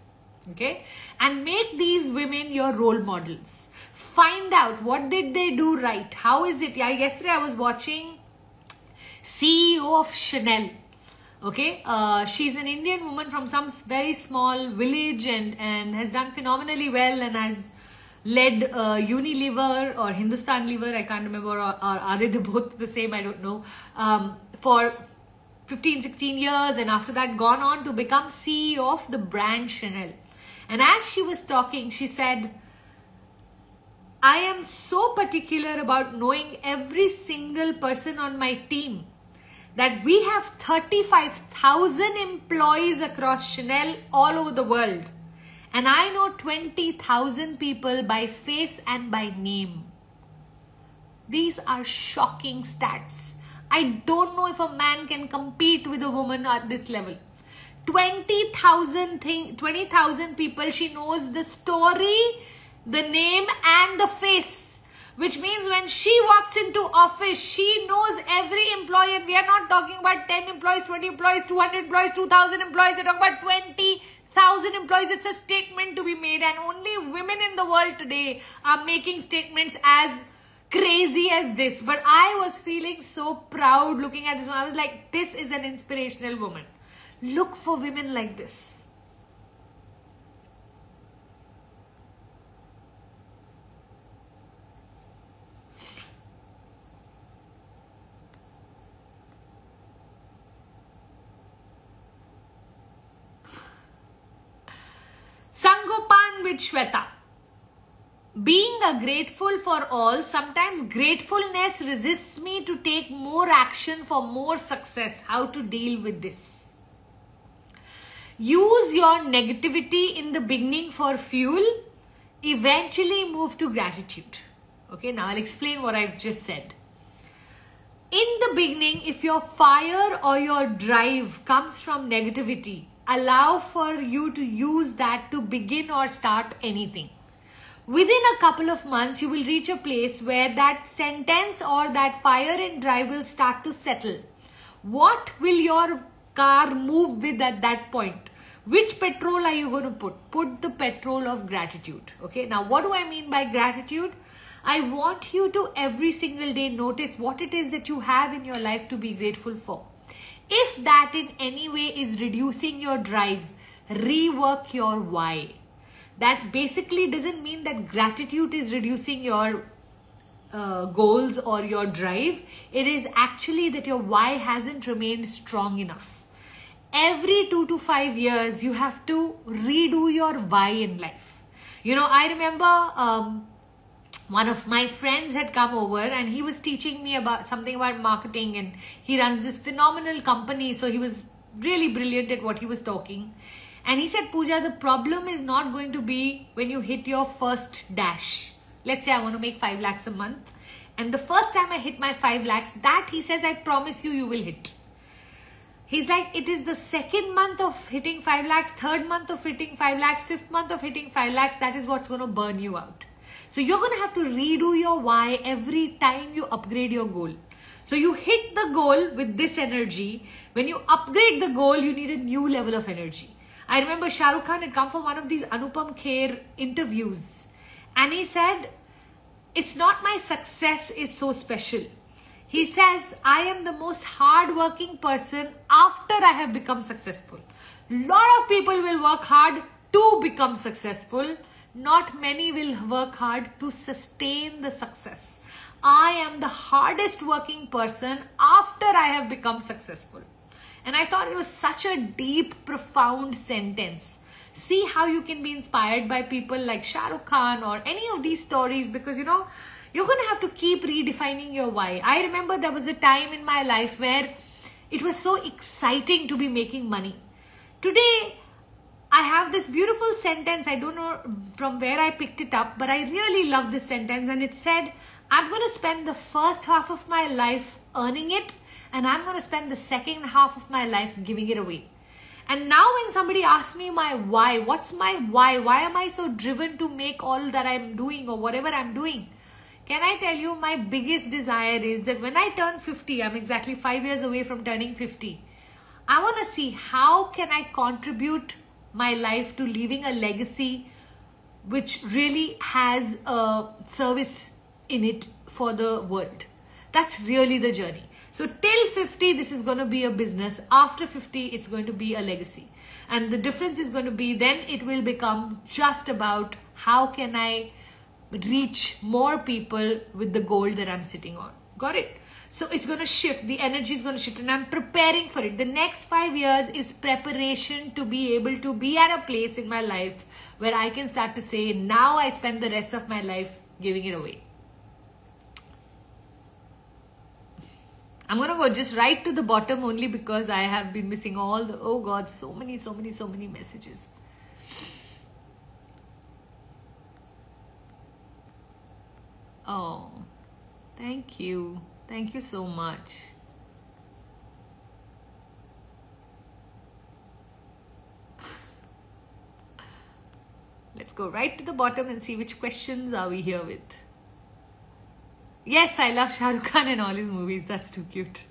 Okay? And make these women your role models. Find out what did they do right. How is it? Yesterday I was watching CEO of Chanel. Okay, she's an Indian woman from some very small village and has done phenomenally well and has led Unilever or Hindustan Lever, I can't remember, or are they both the same, I don't know, for 15-16 years, and after that gone on to become CEO of the brand Chanel. And as she was talking, she said, I am so particular about knowing every single person on my team that we have 35,000 employees across Chanel all over the world. And I know 20,000 people by face and by name. These are shocking stats. I don't know if a man can compete with a woman at this level. 20,000 people, she knows the story, the name and the face. Which means when she walks into office, she knows every employee. And we are not talking about 10 employees, 20 employees, 200 employees, 2,000 employees. We're talking about 20,000 employees. It's a statement to be made. And only women in the world today are making statements as crazy as this. But I was feeling so proud looking at this one. I was like, this is an inspirational woman. Look for women like this. Sangopan with Shweta. Being a grateful for all, sometimes gratefulness resists me to take more action for more success. How to deal with this? Use your negativity in the beginning for fuel. Eventually move to gratitude. Okay, now I'll explain what I've just said. In the beginning, if your fire or your drive comes from negativity, allow for you to use that to begin or start anything. Within a couple of months, you will reach a place where that sentence or that fire and drive will start to settle. What will your car move with at that point? Which petrol are you going to put? Put the petrol of gratitude. Okay, now what do I mean by gratitude? I want you to every single day notice what it is that you have in your life to be grateful for. If that in any way is reducing your drive, rework your why. That basically doesn't mean that gratitude is reducing your goals or your drive. It is actually that your why hasn't remained strong enough. Every 2 to 5 years, you have to redo your why in life. You know, I remember one of my friends had come over and he was teaching me about something about marketing, and he runs this phenomenal company. So he was really brilliant at what he was talking. And he said, Pooja, the problem is not going to be when you hit your first dash. Let's say I want to make 5 lakhs a month. And the first time I hit my 5 lakhs, that he says, I promise you, you will hit. He's like, it is the second month of hitting 5 lakhs, third month of hitting 5 lakhs, fifth month of hitting 5 lakhs. That is what's going to burn you out. So you're going to have to redo your why every time you upgrade your goal. So you hit the goal with this energy. When you upgrade the goal, you need a new level of energy. I remember Shah Rukh Khan had come for one of these Anupam Kher interviews. And he said, it's not my success is so special. He says, I am the most hardworking person after I have become successful. Lot of people will work hard to become successful. Not many will work hard to sustain the success. I am the hardest working person after I have become successful. And I thought it was such a deep, profound sentence. See how you can be inspired by people like Shah Rukh Khan or any of these stories, because, you know, you're going to have to keep redefining your why. I remember there was a time in my life where it was so exciting to be making money. Today, I have this beautiful sentence. I don't know from where I picked it up, but I really love this sentence. And it said, I'm going to spend the first half of my life earning it, and I'm going to spend the second half of my life giving it away. And now when somebody asks me my why, what's my why? Why am I so driven to make all that I'm doing or whatever I'm doing? Can I tell you, my biggest desire is that when I turn 50, I'm exactly 5 years away from turning 50. I want to see how can I contribute my life to leaving a legacy which really has a service in it for the world. That's really the journey. So till 50, this is going to be a business. After 50, it's going to be a legacy. And the difference is going to be, then it will become just about how can I reach more people with the goal that I'm sitting on. Got it? So it's going to shift. The energy is going to shift, and I'm preparing for it. The next 5 years is preparation to be able to be at a place in my life where I can start to say, now I spend the rest of my life giving it away. I'm going to go just right to the bottom only because I have been missing all the, oh God, so many messages. Oh, thank you. Thank you so much. Let's go right to the bottom and see which questions are we here with. Yes, I love Shah Rukh Khan and all his movies. That's too cute.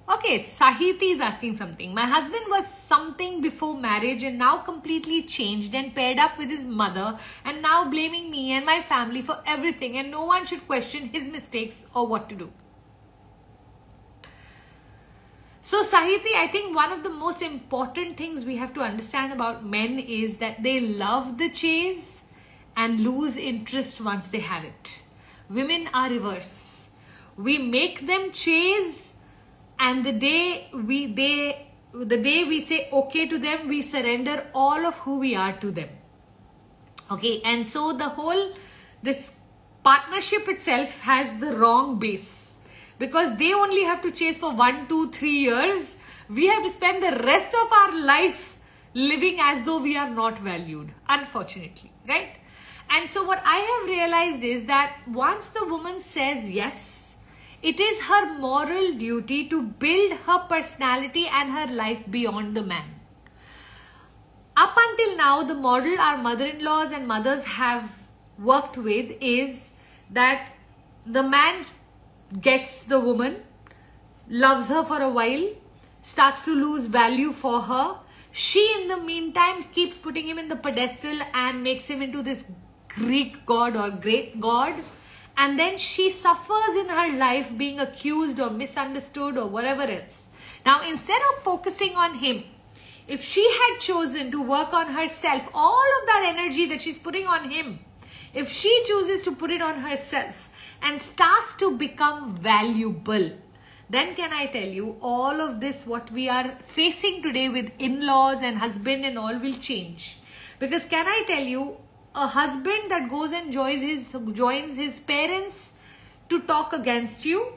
Okay, Sahiti is asking something. My husband was something before marriage and now completely changed and paired up with his mother and now blaming me and my family for everything, and no one should question his mistakes or what to do. So Sahiti, I think one of the most important things we have to understand about men is that they love the chase and lose interest once they have it. Women are reverse. We make them chase, and the day we say okay to them, we surrender all of who we are to them. Okay, and so this partnership itself has the wrong base, because they only have to chase for 1, 2, 3 years. We have to spend the rest of our life living as though we are not valued, unfortunately, right? And so what I have realized is that once the woman says yes, it is her moral duty to build her personality and her life beyond the man. Up until now, the model our mother-in-laws and mothers have worked with is that the man gets the woman, loves her for a while, starts to lose value for her. She, in the meantime, keeps putting him in the pedestal and makes him into this Greek god or great god. And then she suffers in her life being accused or misunderstood or whatever else. Now, instead of focusing on him, if she had chosen to work on herself, all of that energy that she's putting on him, if she chooses to put it on herself and starts to become valuable, then can I tell you, all of this, what we are facing today with in-laws and husband and all, will change. Because can I tell you, a husband that goes and joins his parents to talk against you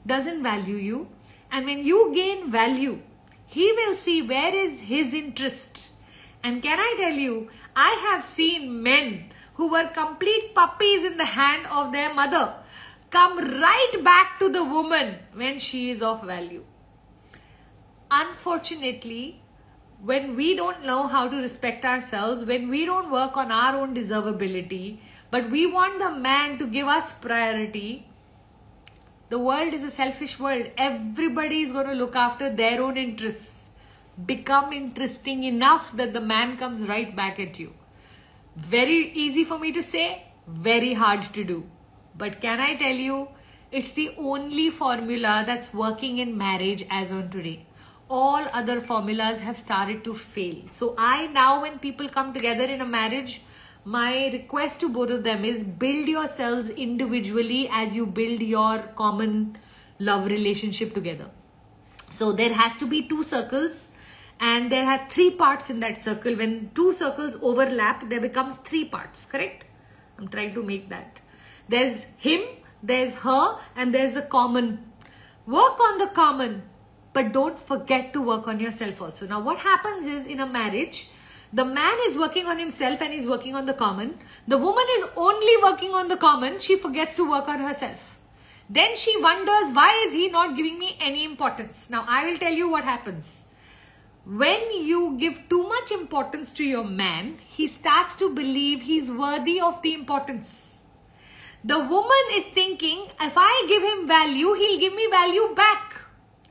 doesn't value you. And when you gain value, he will see where is his interest. And can I tell you, I have seen men who were complete puppies in the hand of their mother come right back to the woman when she is of value. Unfortunately, when we don't know how to respect ourselves, when we don't work on our own deservability, but we want the man to give us priority, the world is a selfish world. Everybody is going to look after their own interests. Become interesting enough that the man comes right back at you. Very easy for me to say, very hard to do. But can I tell you, it's the only formula that's working in marriage as on today. All other formulas have started to fail. So now when people come together in a marriage, my request to both of them is build yourselves individually as you build your common love relationship together. So there has to be 2 circles, and there are 3 parts in that circle. When 2 circles overlap, there becomes 3 parts, correct? I'm trying to make that. There's him, there's her, and there's the common. Work on the common, but don't forget to work on yourself also. Now what happens is, in a marriage, the man is working on himself and he's working on the common. The woman is only working on the common. She forgets to work on herself. Then she wonders, why is he not giving me any importance? Now I will tell you what happens. When you give too much importance to your man, he starts to believe he's worthy of the importance. The woman is thinking, if I give him value, he'll give me value back.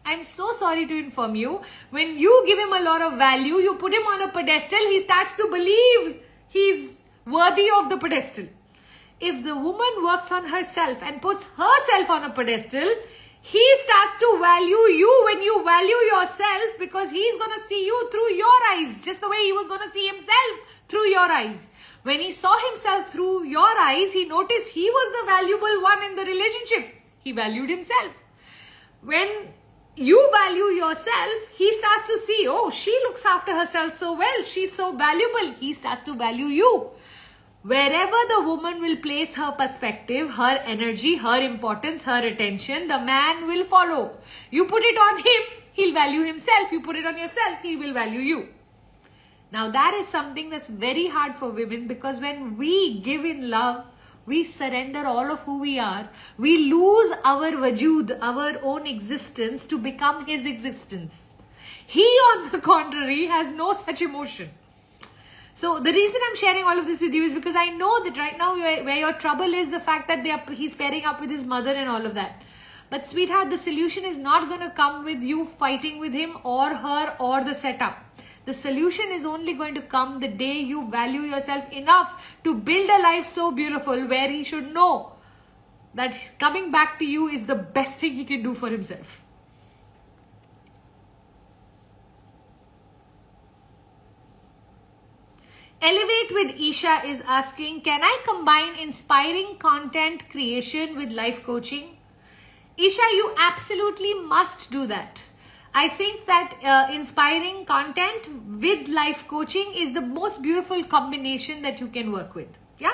I'm so sorry to inform you, when you give him a lot of value, you put him on a pedestal, he starts to believe he's worthy of the pedestal. if the woman works on herself and puts herself on a pedestal, he starts to value you when you value yourself, because he's going to see you through your eyes, just the way he was going to see himself through your eyes. When he saw himself through your eyes, he noticed he was the valuable one in the relationship. He valued himself. When you value yourself, he starts to see, oh, she looks after herself so well, she's so valuable. He starts to value you. Wherever the woman will place her perspective, her energy, her importance, her attention, the man will follow. You put it on him, he'll value himself. You put it on yourself, he will value you. Now that is something that's very hard for women, because when we give in love, we surrender all of who we are. We lose our wajud, our own existence, to become his existence. He, on the contrary, has no such emotion. So the reason I'm sharing all of this with you is because I know that right now where your trouble is the fact that he's pairing up with his mother and all of that. But sweetheart, the solution is not going to come with you fighting with him or her or the setup. The solution is only going to come the day you value yourself enough to build a life so beautiful where he should know that coming back to you is the best thing he can do for himself. Elevate with Isha is asking, can I combine inspiring content creation with life coaching? Isha, you absolutely must do that. I think that inspiring content with life coaching is the most beautiful combination that you can work with. Yeah?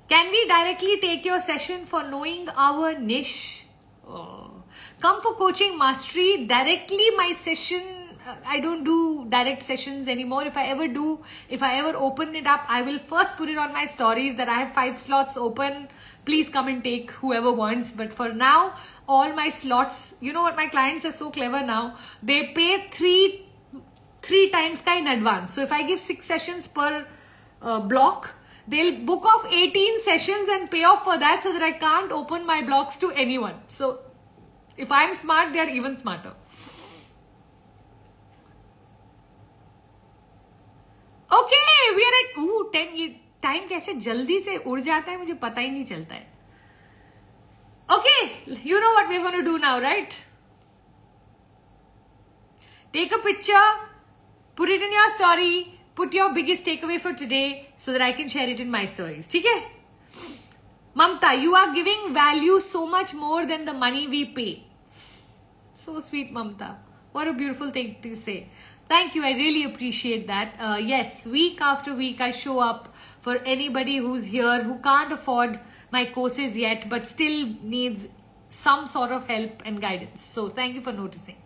Can we directly take your session for knowing our niche? Oh. Come for coaching mastery. Directly my session, I don't do direct sessions anymore. If I ever open it up, I will first put it on my stories that I have 5 slots open. Please come and take whoever wants. But for now, all my slots, you know what, my clients are so clever now. They pay three times ka in advance. So if I give 6 sessions per block, they'll book off 18 sessions and pay off for that, so that I can't open my blocks to anyone. So if I'm smart, they are even smarter. Okay, we are at 10. ये time कैसे जल्दी से उड़ जाता है, मुझे पता ही नहीं चलता है. Okay, you know what we're going to do now, right? Take a picture, put it in your story, put your biggest takeaway for today so that I can share it in my stories. ठीक है? Mamta, you are giving value so much more than the money we pay. So sweet, Mamta. What a beautiful thing to say. Thank you. I really appreciate that. Yes, week after week, I show up for anybody who's here, who can't afford my courses yet, but still needs some sort of help and guidance. So thank you for noticing.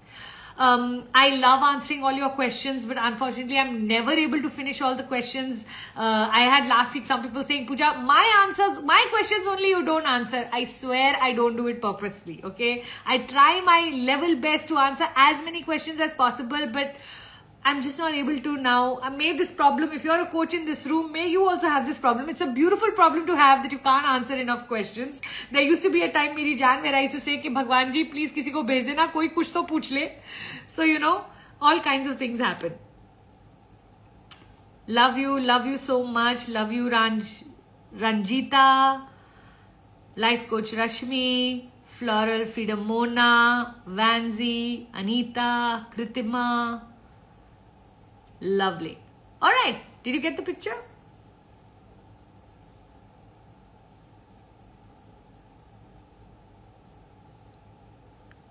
I love answering all your questions, but unfortunately, I'm never able to finish all the questions. I had last week some people saying, Pooja, my questions only you don't answer. I swear I don't do it purposely, okay? I try my level best to answer as many questions as possible, but I'm just not able to now. I made this problem. If you're a coach in this room, may you also have this problem. It's a beautiful problem to have, that you can't answer enough questions. There used to be a time, Meri Jaan, where I used to say कि भगवान जी please किसी को भेज देना, कोई कुछ तो पूछ ले. So you know, all kinds of things happen. Love you so much. Love you, Ranjita, Life Coach Rashmi, Floral Freedom Mona, Vanzi, Anita, Kritima. Lovely. All right. Did you get the picture?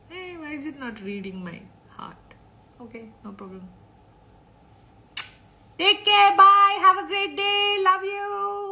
Hey, why is it not reading my heart? Okay, no problem. Take care. Bye. Have a great day. Love you.